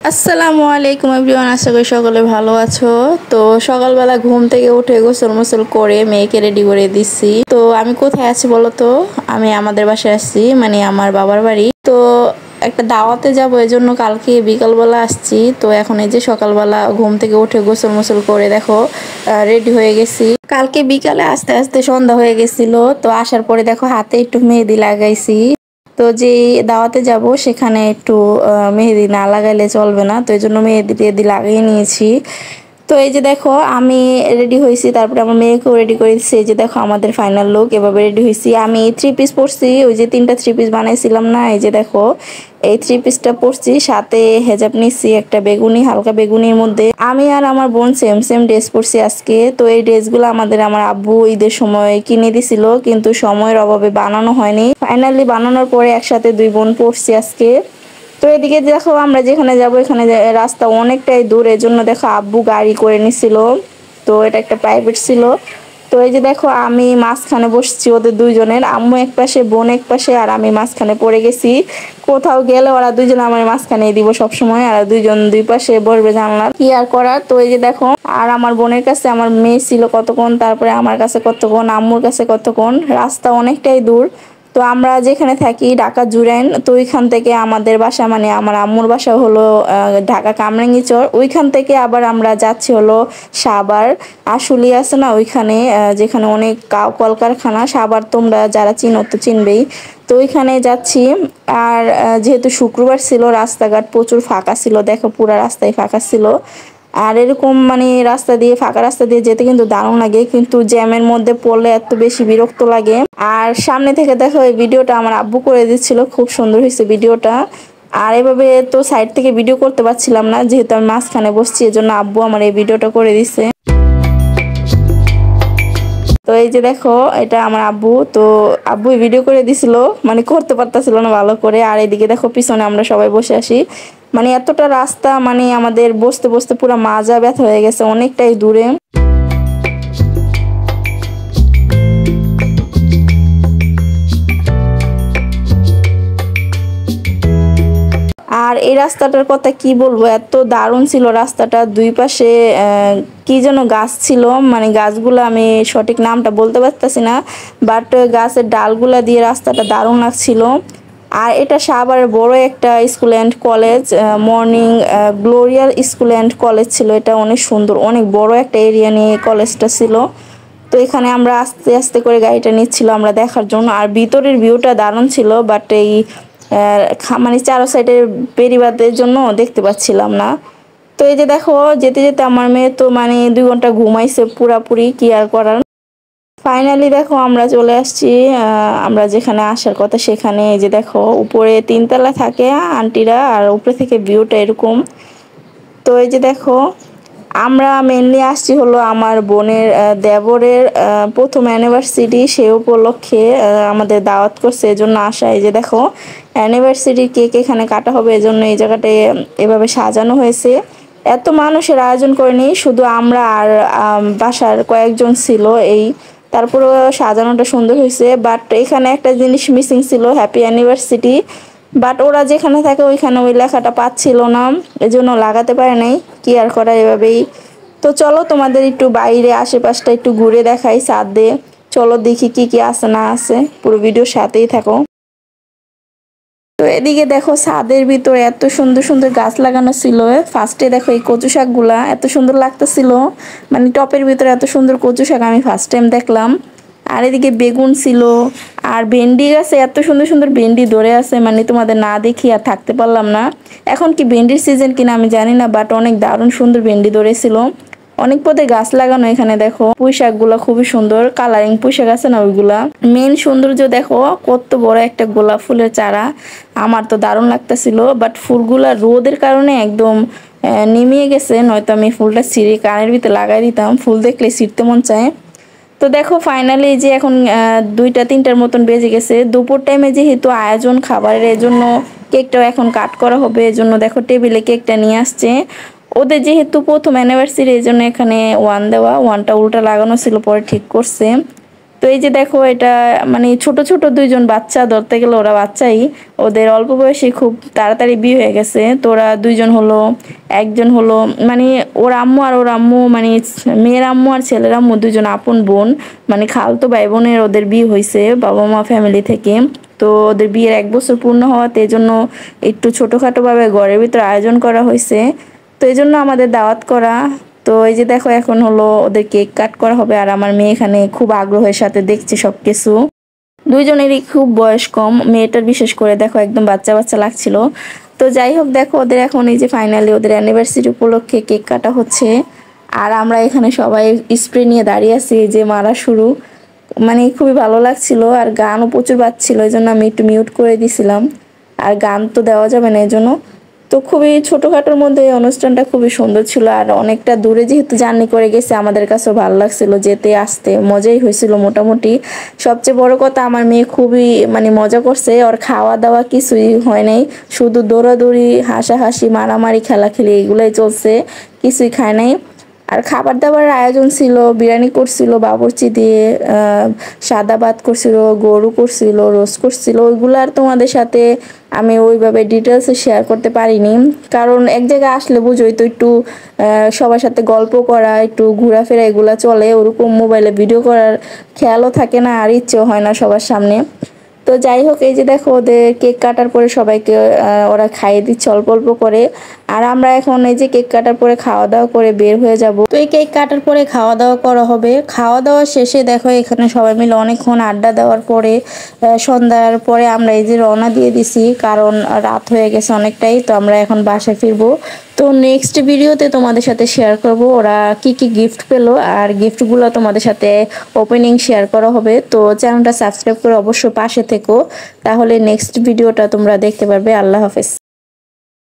আসসালামু আলাইকুম এভরিওয়ান, আশা করি সকলে ভালো আছো। তো সকালবেলা ঘুম থেকে উঠে গোসল মোসল করে মেয়েকে রেডি করে দিচ্ছি। তো আমি কোথায় আছি বলো তো? আমি আমাদের বাসায় আসছি, মানে আমার বাবার বাড়ি। তো একটা দাওয়াতে যাবো, এজন্য কালকে বিকালবেলা আসছি। তো এখন এই যে সকালবেলা ঘুম থেকে উঠে গোসল মোসল করে দেখো রেডি হয়ে গেছি। কালকে বিকালে আস্তে আস্তে সন্ধ্যা হয়ে গেছিল। তো আসার পরে দেখো হাতে একটু মেহেদি লাগাইছি। তো যে দাওয়াতে যাব সেখানে একটু মেহেদি না লাগাইলে চলবে না, তো এই জন্য মেহেদি টেহেদি লাগিয়ে নিয়েছি। তো এই যে দেখো আমি রেডি হয়েছি, তারপরে আমার মেয়েকেও রেডি করে দিচ্ছি। এই যে দেখো আমাদের ফাইনাল লুক, এভাবে রেডি হয়েছি। আমি 3 পিস পরছি, ওই যে 3টা 3 পিস বানাইছিলাম না, এই যে দেখো এই 3 পিসটা পরছি, সাথে হেজাব নিচ্ছি একটা বেগুনি, হালকা বেগুনির মধ্যে। আমি আর আমার বোন সেম সেম ড্রেস পরছি আজকে। তো এই ড্রেসগুলো আমার আব্বু ঈদের সময় কিনে দিছিল, কিন্তু সময়ের অভাবে বানানো হয়নি। ফাইনালি বানানোর পরে একসাথে দুই বোন পরছি আজকে। তো এদিকে দেখো আমরা যেখানে যাব এখানে রাস্তা অনেকটাই দূর, এজন্য দেখো আব্বু গাড়ি করে নিছিল। তো এটা একটা প্রাইভেট ছিল। তো এই যে দেখো আমি মাঝখানে বসছি, ওদের দুইজনের, আম্মু এক পাশে বোন এক পাশে আর আমি মাঝখানে পড়ে গেছি। কোথাও গেলে ওরা দুইজন আমার মাঝখানে দিব সবসময়, আর দুইজন দুই পাশে বসবে জানলার, কি আর করার। তো এই যে দেখো আর আমার বোনের কাছে আমার মেয়ে ছিল কতক্ষণ, তারপরে আমার কাছে কতক্ষণ, আম্মুর কাছে কতক্ষণ, রাস্তা অনেকটাই দূর। তো আমরা যেখানে থাকি ঢাকা জুরাইন, তো ওইখান থেকে আমাদের বাসা, মানে আমার আম্মুর বাসা হলো ঢাকা কামরাঙ্গীচর। ওইখান থেকে আবার আমরা যাচ্ছি হলো সাভার আশুলিয়া আছে না ওইখানে, যেখানে অনেক কলকারখানা। সাভার তোমরা যারা চিনো তো চিনবেই। তো ওইখানে যাচ্ছি। আর যেহেতু শুক্রবার ছিল রাস্তাঘাট প্রচুর ফাঁকা ছিল, দেখো পুরা রাস্তায় ফাঁকা ছিল। আর এরকম মানে রাস্তা দিয়ে, ফাঁকা রাস্তা দিয়ে যেতে কিন্তু দারুণ লাগে, কিন্তু জ্যামের মধ্যে পড়লে এত বেশি বিরক্ত লাগে। আর সামনে থেকে দেখো এই ভিডিওটা আমার আব্বু করে দিচ্ছিল, খুব সুন্দর হয়েছে ভিডিওটা। আর এভাবে তো সাইড থেকে ভিডিও করতে পারছিলাম না, যেহেতু আমি মাঝখানে বসছি, এজন্য আব্বু আমার এই ভিডিওটা করে দিচ্ছে। তো এই যে দেখো এটা আমার আব্বু, তো আব্বু ভিডিও করে দিছিল, মানে করতে পারতাছিল না ভালো করে। আর এদিকে দেখো পিছনে আমরা সবাই বসে আসি, মানে এতটা রাস্তা, মানে আমাদের বসতে বসতে পুরো মাজা ব্যথা হয়ে গেছে, অনেকটাই দূরে। আর এই রাস্তাটার কথা কি বলবো, এত দারুণ ছিল রাস্তাটা। দুই পাশে কি যেন গাছ ছিল, মানে গাছগুলো আমি সঠিক নামটা বলতে পারতেছি না, বাট গাছের ডালগুলা দিয়ে রাস্তাটা দারুণ লাগছিল। আর এটা সাভারের বড় একটা স্কুল অ্যান্ড কলেজ, মর্নিং গ্লোরিয়াল স্কুল অ্যান্ড কলেজ ছিল। এটা অনেক সুন্দর, অনেক বড় একটা এরিয়া নিয়ে কলেজটা ছিল। তো এখানে আমরা আস্তে আস্তে করে গাড়িটা নিচ্ছিল আমরা দেখার জন্য। আর ভিতরের ভিউটা দারুণ ছিল, বাট এই মানে চারো সাইডের বেড়িবাঁধের জন্য দেখতে পাচ্ছিলাম না। তো এই যে দেখো যেতে যেতে আমার মেয়ে তো মানে 2 ঘন্টা ঘুমাইছে পুরাপুরি, কি আর করার। ফাইনালি দেখো আমরা চলে আসছি আমরা যেখানে আসার কথা সেখানে। এই যে দেখো উপরে 3 তলা থাকে আন্টিরা, আর উপরে থেকে ভিউটা এরকম। তো এই যে দেখো আমরা মেনলি আসছি হলো আমার বোনের দেবরের প্রথম অ্যানিভার্সারি, সে উপলক্ষে আমাদের দাওয়াত করছে, এজন্য আসা। এই যে দেখো অ্যানিভার্সারির কেক এখানে কাটা হবে, এজন্য এই জায়গাটায় এভাবে সাজানো হয়েছে। এত মানুষের আয়োজন করেনি, শুধু আমরা আর বাসার কয়েকজন ছিল এই। তারপরেও সাজানোটা সুন্দর হয়েছে, বাট এখানে একটা জিনিস মিসিং ছিল, হ্যাপি অ্যানিভার্সারি। বাট ওরা যেখানে থাকে ওইখানে ওই লেখাটা পাচ্ছিল না, এজন্য লাগাতে পারে নাই, কি আর করা, এভাবেই। তো চলো তোমাদের একটু বাইরে আশেপাশটা একটু ঘুরে দেখাই ছাদে। চলো দেখি কি কি আছে না আছে, পুরো ভিডিওর সাথেই থাকো। তো এদিকে দেখো ছাদের ভিতরে এত সুন্দর সুন্দর গাছ লাগানো ছিল। ফার্স্টে দেখো এই কচু শাকগুলা এত সুন্দর লাগতেছিল, মানে টপের ভিতরে এত সুন্দর কচু শাক আমি ফার্স্ট টাইম দেখলাম। আর এদিকে বেগুন ছিল, আর ভেন্ডি গাছে এত সুন্দর সুন্দর ভেন্ডি ধরে আছে, মানে তোমাদের না দেখি আর থাকতে পারলাম না। এখন কি ভেন্ডির সিজন কিনা আমি জানি না, বাট অনেক দারুণ সুন্দর ভেন্ডি ধরেছিল। অনেক পদে গাছ লাগানো এখানে, দেখো পুঁই শাক গুলা খুবই সুন্দর, কালারিং পুঁই শাক আছে না ওইগুলা। মেন সৌন্দর্য দেখো কত বড় একটা গোলাপ ফুলের চারা, আমার তো দারুণ লাগতেছিল। বাট ফুলগুলা রোদের কারণে একদম নিমিয়ে গেছে, নয়তো আমি ফুলটা ছিঁড়ে কানের ভিতরে লাগাই দিতাম, ফুল দেখলে ছিঁড়তে মন চায়। তো দেখো ফাইনালি যে এখন 2টা 3টার মতন বেজে গেছে, দুপুর টাইমে যেহেতু আয়োজন খাবারের, এজন্য কেকটাও এখন কাট করা হবে। এজন্য দেখো টেবিলে কেকটা নিয়ে আসছে। ওদের যেহেতু প্রথম অ্যানিভার্সারি, এই জন্য এখানে 1 দেওয়া, 1টা উল্টা লাগানো ছিল, পরে ঠিক করছে। তো এই যে দেখো এটা মানে ছোট ছোট দুইজন বাচ্চা, ধরতে গেলে ওরা বাচ্চাই, ওদের অল্প বয়সে খুব তাড়াতাড়ি বিয়ে হয়ে গেছে। তো ওরা দুইজন হলো, একজন হলো মানে ওর আম্মু আর ওর আম্মু মানে মেয়ের আম্মু আর ছেলের আম্মু দুইজন আপন বোন, মানে খালতো ভাই বোনের ওদের বিয়ে হয়েছে বাবা মা ফ্যামিলি থেকে। তো ওদের বিয়ের 1 বছর পূর্ণ হওয়াতে এই জন্য একটু ছোটোখাটো ভাবে ঘরের ভিতর আয়োজন করা হয়েছে। তো এই জন্য আমাদের দাওয়াত করা। তো এই যে দেখো এখন হলো ওদের কেক কাট করা হবে, আর আমার মেয়ে এখানে খুব আগ্রহের সাথে দেখছে সবকিছু। দুইজনেরই খুব বয়স কম, মেয়েটার বিশেষ করে দেখো একদম বাচ্চা বাচ্চা লাগছিল। তো যাই হোক দেখো ওদের এখন এই যে ফাইনালি ওদের অ্যানিভার্সারি উপলক্ষে কেক কাটা হচ্ছে। আর আমরা এখানে সবাই স্প্রে নিয়ে দাঁড়িয়ে আছি, এই যে মারা শুরু। মানে খুবই ভালো লাগছিল, আর গানও প্রচুর বাজছিল, এই জন্য আমি একটু মিউট করে দিছিলাম। আর গান তো দেওয়া যাবে না এই জন্য। তো খুবই ছোটোখাটোর মধ্যে এই অনুষ্ঠানটা খুবই সুন্দর ছিল, আর অনেকটা দূরে যেহেতু জার্নি করে গেছে আমাদের কাছেও ভালো লাগছিল, যেতে আসতে মজাই হয়েছিল মোটামুটি। সবচেয়ে বড় কথা আমার মেয়ে খুবই মানে মজা করছে, ওর খাওয়া দাওয়া কিছুই হয় নাই, শুধু দৌড়াদৌড়ি হাসাহাসি মারামারি খেলাখেলি এগুলোই চলছে, কিছুই খায় নাই। আর খাবার দাবারের আয়োজন ছিল, বিরিয়ানি করছিল বাবুর্চি দিয়ে, সাদা ভাত করছিল, গরু করছিল, রোস্ট করছিল, ওইগুলো আর তোমাদের সাথে আমি ওইভাবে ডিটেলসে শেয়ার করতে পারিনি, কারণ এক জায়গায় আসলে বুঝোই তো একটু সবার সাথে গল্প করা, একটু ঘোরাফেরা এগুলা চলে, ওরকম মোবাইলে ভিডিও করার খেয়ালও থাকে না, আর ইচ্ছেও হয় না সবার সামনে। তো যাই হোক এই যে দেখো ওদের কেক কাটার পরে সবাইকে ওরা খাইয়ে দিচ্ছে অল্প অল্প করে। আর আমরা এখন এই যে কেক কাটার পরে খাওয়া দাওয়া করে বের হয়ে যাব। তো এই কেক কাটার পরে খাওয়া দাওয়া করা হবে। খাওয়া দাওয়া শেষে দেখো এখানে সবাই মিলে অনেকক্ষণ আড্ডা দেওয়ার পরে সন্ধ্যার পরে আমরা এই যে রওনা দিয়ে দিছি, কারণ রাত হয়ে গেছে অনেকটাই। তো আমরা এখন বাসায় ফিরবো। তো নেক্সট ভিডিওতে তোমাদের সাথে শেয়ার করব ওরা কি কি গিফট পেলো, আর গিফটগুলো তোমাদের সাথে ওপেনিং শেয়ার করা হবে। তো চ্যানেলটা সাবস্ক্রাইব করে অবশ্যই পাশে থেকো, তাহলে নেক্সট ভিডিওটা তোমরা দেখতে পারবে। আল্লাহ হাফেজ।